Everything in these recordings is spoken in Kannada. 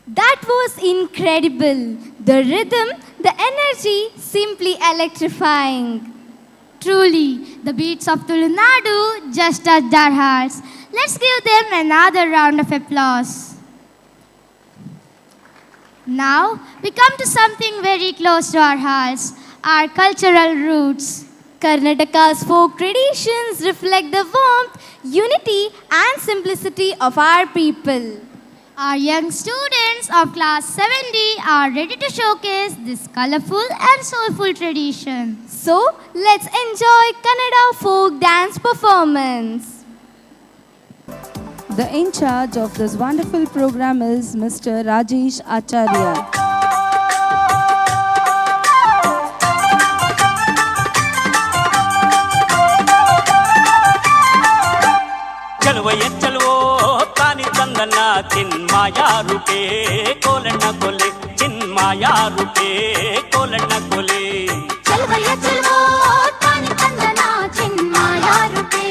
That was incredible. The rhythm, the energy, simply electrifying. Truly, the beats of Tamil Nadu just touched our hearts. Let's give them another round of applause. Now, we come to something very close to our hearts, our cultural roots. Karnataka's folk traditions reflect the warmth, unity, and simplicity of our people. Our young students of class 7D are ready to showcase this colorful and soulful tradition. So, let's enjoy Kannada folk dance performance. The in charge of this wonderful program is Mr. Rajesh Acharya. ಚಿನ್ಮಾಯಾ RuPay ಕೋಲಣ್ಣ ಕೊಲೆ ಚಿನ್ಮಾಯಾ ರೂಪೇ ಕೋಲಣ್ಣ ಕೊಲೆ ಚಲವಯ್ಯ ಚಲವೋ ತಾನಿ ತಂದನ ಚಿನ್ಮಾಯಾ ರೂಪೇ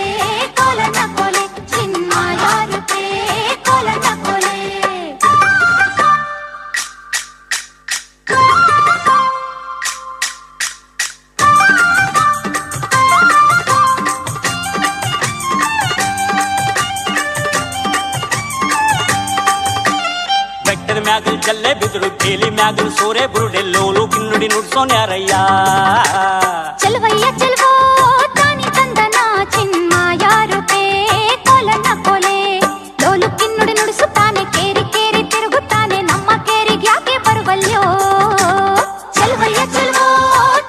ಕೋಲಣ್ಣ ಕೊಲೆ ಚಿನ್ಮಾಯಾ ರೂಪೇ ಕೋಲಣ್ಣ ಕೊಲೆ ಮ್ಯಾಗಲ್ ಜಲ್ಲೆ ಬಿದ್ರು ಬೇಲಿ ಮ್ಯಾಗಲ್ ಸೋರೆ ಬುರುಡೆಲ್ಲೋನು ಕಿನ್ನುಡಿ ನುಡ್ಸೋನ್ಯಾರಯ್ಯ ಚಲವಯ್ಯ ಚಲವೋ ತಾನಿ ತಂದನ ಚಿನ್ಮಾಯಾ ರೂಪೇ ಕೋಲಣ್ಣ ಕೊಲೆ ಲೋಲು ಕಿನ್ನುಡಿ ನುಡಿಸುತ್ತಾನೆ ಕೇರಿ ಕೇರಿ ತಿರುಗುತ್ತಾನೆ ನಮ್ಮ ಕೇರಿಗೆ ಯಾಕೆ ಬರುವಲ್ಯೋ ಚಲವಯ್ಯ ಚಲವೋ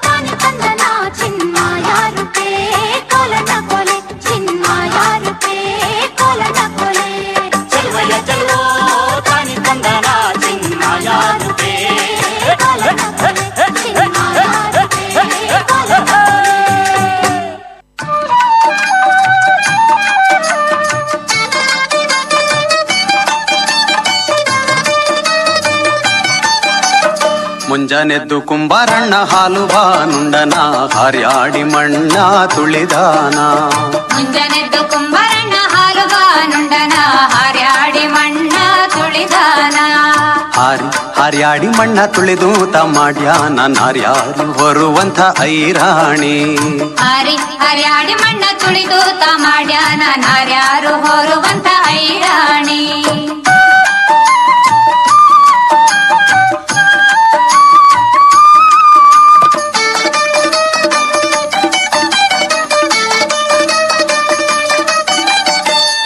ತಾನಿ ತಂದನ ಚಿನ್ಮಾಯಾ ರೂಪೇ ಕೋಲಣ್ಣ ಕೊಲೆ ಚಿನ್ಮಾಯಾ ರೂಪೇ ಕೋಲಣ್ಣ ಕೊಲೆ ಚಲವಯ್ಯ ಚಲವೋ ತಾನಿ ತಂದನ ಚಿನ್ಮಾಯಾ ರೂಪೇ ಮುಂಜಾನೆದ್ದು ಕುಂಬಾರಣ್ಣ ಹಾಲು ಬಾನುಂಡನ ಹಾರ್ಯಾಡಿ ಮಣ್ಣ ತುಳಿದಾನ ಮುಂಜಾನೆದ್ದು ಕುಂಬಾರಣ್ಣ ಹಾಲು ಬಾನುಂಡನ ಹಾರ್ಯಾಡಿ ಮಣ್ಣ ತುಳಿದಾನ ಹಾರ್ಯಾಡಿ ಮಣ್ಣ ತುಳಿದು ಮಾಡ್ಯಾನ ನಾರ್ಯಾರು ಹೊರುವಂಥ ಐರಾಣಿ ಹಾರ್ಯಾಡಿ ಮಣ್ಣ ತುಳಿದು ಮಾಡ್ಯಾನ ನಾರ್ಯಾರು ಹೊರುವಂಥ ಐರಾಣಿ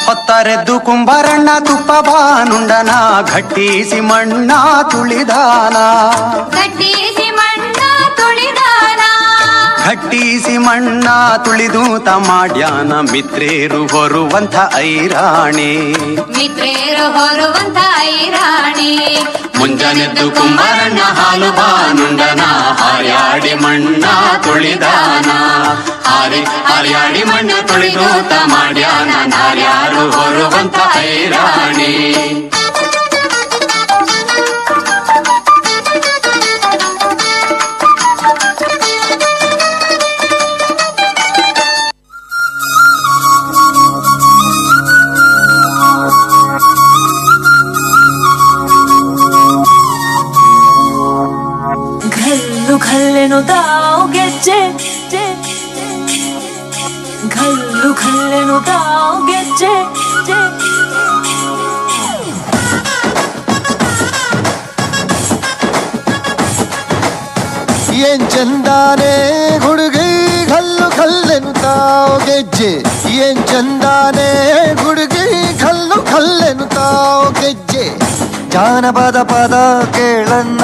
ಹೊತ್ತಾರೆದ್ದು ಕುಂಬಾರಣ್ಣ ತುಪ್ಪ ಬಾನುಂಡನ ಘಟ್ಟಿಸಿ ಮಣ್ಣ ತುಳಿದಾನ ಘಟ್ಟಿಸಿ ಮಣ್ಣ ತುಳಿದು ಮಾಡ್ಯಾನ ಮಿತ್ರೇರು ಹೊರುವಂಥ ಐರಾಣಿ ಮುಂಜಾನೆದ್ದು ಕುಂಬಾರಣ್ಣ ಹಾಲು ಬಾನುಂಡನ ಹಾರ್ಯಾಡಿ ಮಣ್ಣ ತುಳಿದಾನ ಹಾರ್ಯಾಡಿ ಮಣ್ಣ ತುಳಿದು ಮಾಡ್ಯಾನ ನಾರ್ಯಾರು ಹೊರುವಂಥ ಐರಾಣಿ ಘಲ್ಲೆನು ತಾವು ಗೆಜ್ಜೆ ಘಲ್ಲೆನು ತಾವು ಗೆಜ್ಜೆ ಏನ್ ಚಂದಾನೆ ಹುಡುಗಿ ಘಲ್ಲೆನು ತಾವು ಗೆಜ್ಜೆ ಏನ್ ಚಂದಾನೆ ಹುಡುಗಿ ಘಲ್ಲೆನು ತಾವು ಗೆಜ್ಜೆ ಜಾನಪದ ಪದ ಕೇಳಣ್ಣ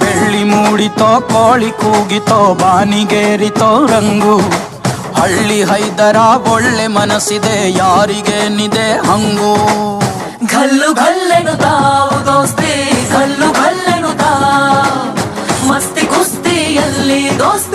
ಬೆಳ್ಳಿ ಮೂಡಿತೋ ಕೋಳಿ ಕೂಗಿತೋ ಬಾನಿಗೇರಿತೋ ರಂಗು ಹಳ್ಳಿ ಹೈದರ ಒಳ್ಳೆ ಮನಸ್ಸಿದೆ ಯಾರಿಗೇನಿದೆ ಹಂಗು ಘಲ್ಲೆನು ತಾವು ದೋಸ್ತಿ ಘಲ್ಲೆನು ತಾ ಮಸ್ತಿ ಕುಸ್ತಿಯಲ್ಲಿ ದೋಸ್ತಿ